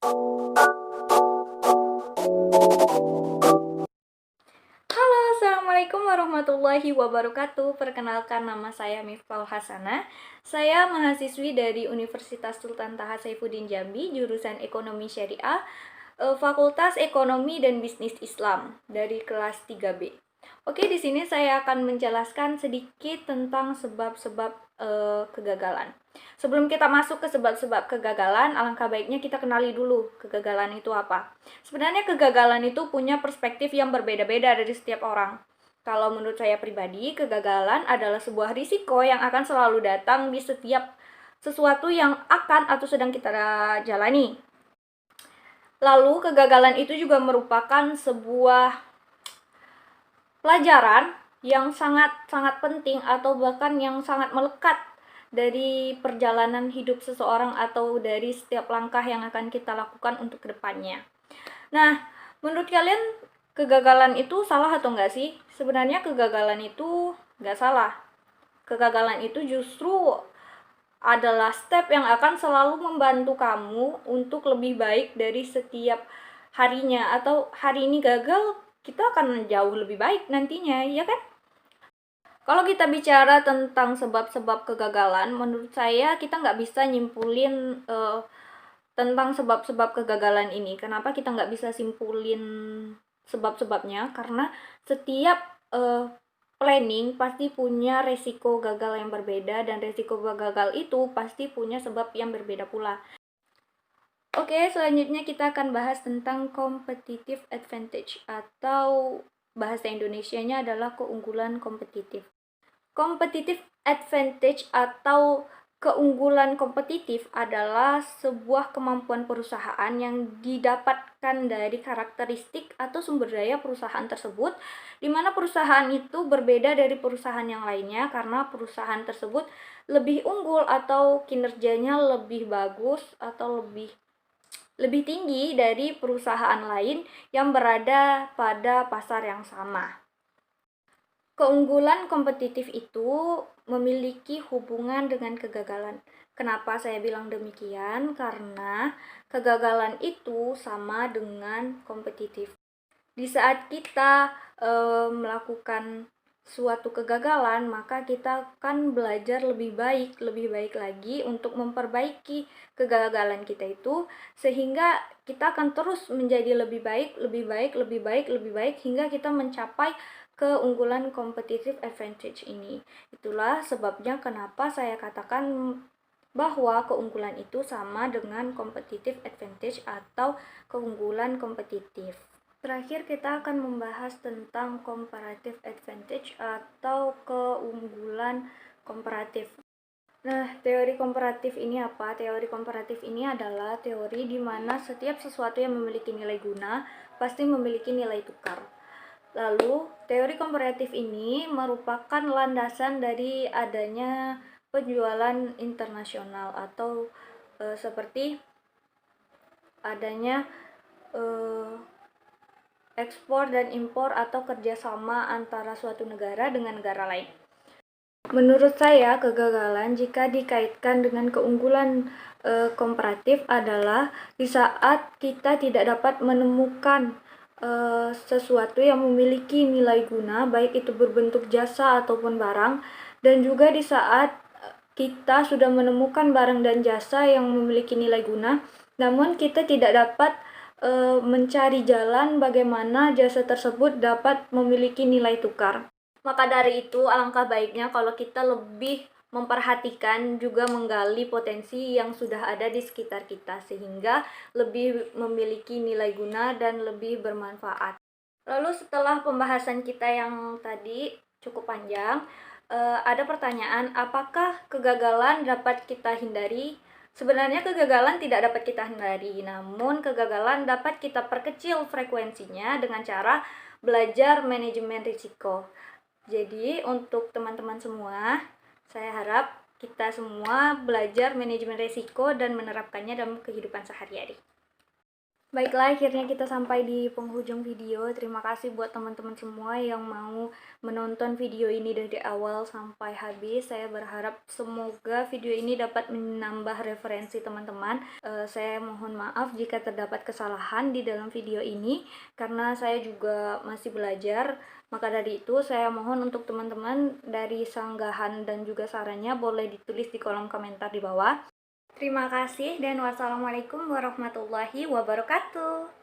Halo, assalamualaikum warahmatullahi wabarakatuh. Perkenalkan, nama saya Miftal Hasana. Saya mahasiswi dari Universitas Sultan Taha Saifuddin Jambi, jurusan Ekonomi Syariah, Fakultas Ekonomi dan Bisnis Islam dari kelas 3B. Oke, di sini saya akan menjelaskan sedikit tentang sebab-sebab kegagalan. Sebelum kita masuk ke sebab-sebab kegagalan, alangkah baiknya kita kenali dulu kegagalan itu apa. Sebenarnya kegagalan itu punya perspektif yang berbeda-beda dari setiap orang. Kalau menurut saya pribadi, kegagalan adalah sebuah risiko yang akan selalu datang di setiap sesuatu yang akan atau sedang kita jalani. Lalu kegagalan itu juga merupakan sebuah pelajaran yang sangat-sangat penting atau bahkan yang sangat melekat dari perjalanan hidup seseorang atau dari setiap langkah yang akan kita lakukan untuk kedepannya. Nah, menurut kalian kegagalan itu salah atau enggak sih? Sebenarnya kegagalan itu enggak salah. Kegagalan itu justru adalah step yang akan selalu membantu kamu untuk lebih baik dari setiap harinya. Atau hari ini gagal, kita akan jauh lebih baik nantinya, ya kan? Kalau kita bicara tentang sebab-sebab kegagalan, menurut saya kita nggak bisa nyimpulin tentang sebab-sebab kegagalan ini. Kenapa kita nggak bisa simpulin sebab-sebabnya? Karena setiap planning pasti punya resiko gagal yang berbeda, dan resiko gagal itu pasti punya sebab yang berbeda pula. Oke, selanjutnya kita akan bahas tentang competitive advantage, atau bahasa Indonesianya adalah keunggulan kompetitif. Competitive advantage atau keunggulan kompetitif adalah sebuah kemampuan perusahaan yang didapatkan dari karakteristik atau sumber daya perusahaan tersebut, di mana perusahaan itu berbeda dari perusahaan yang lainnya karena perusahaan tersebut lebih unggul atau kinerjanya lebih bagus atau lebih tinggi dari perusahaan lain yang berada pada pasar yang sama. Keunggulan kompetitif itu memiliki hubungan dengan kegagalan. Kenapa saya bilang demikian? Karena kegagalan itu sama dengan kompetitif. Di saat kita melakukan suatu kegagalan, maka kita akan belajar lebih baik lagi untuk memperbaiki kegagalan kita itu, sehingga kita akan terus menjadi lebih baik hingga kita mencapai keunggulan competitive advantage ini. Itulah sebabnya kenapa saya katakan bahwa keunggulan itu sama dengan competitive advantage atau keunggulan kompetitif. Terakhir kita akan membahas tentang comparative advantage atau keunggulan komparatif. Nah, teori komparatif ini apa? Teori komparatif ini adalah teori di mana setiap sesuatu yang memiliki nilai guna pasti memiliki nilai tukar. Lalu, teori komparatif ini merupakan landasan dari adanya penjualan internasional atau seperti adanya ekspor dan impor atau kerjasama antara suatu negara dengan negara lain. Menurut saya, kegagalan jika dikaitkan dengan keunggulan komparatif adalah di saat kita tidak dapat menemukan sesuatu yang memiliki nilai guna, baik itu berbentuk jasa ataupun barang, dan juga di saat kita sudah menemukan barang dan jasa yang memiliki nilai guna, namun kita tidak dapat mencari jalan bagaimana jasa tersebut dapat memiliki nilai tukar. Maka dari itu, alangkah baiknya kalau kita lebih memperhatikan juga menggali potensi yang sudah ada di sekitar kita, sehingga lebih memiliki nilai guna dan lebih bermanfaat. Lalu setelah pembahasan kita yang tadi cukup panjang, ada pertanyaan, apakah kegagalan dapat kita hindari? Sebenarnya kegagalan tidak dapat kita hindari, namun kegagalan dapat kita perkecil frekuensinya dengan cara belajar manajemen risiko. Jadi untuk teman-teman semua, saya harap kita semua belajar manajemen risiko dan menerapkannya dalam kehidupan sehari-hari. Baiklah, akhirnya kita sampai di penghujung video. Terima kasih buat teman-teman semua yang mau menonton video ini dari awal sampai habis. Saya berharap semoga video ini dapat menambah referensi teman-teman. Saya mohon maaf jika terdapat kesalahan di dalam video ini, karena saya juga masih belajar. Maka dari itu, saya mohon untuk teman-teman dari sanggahan dan juga sarannya boleh ditulis di kolom komentar di bawah. Terima kasih dan wassalamualaikum warahmatullahi wabarakatuh.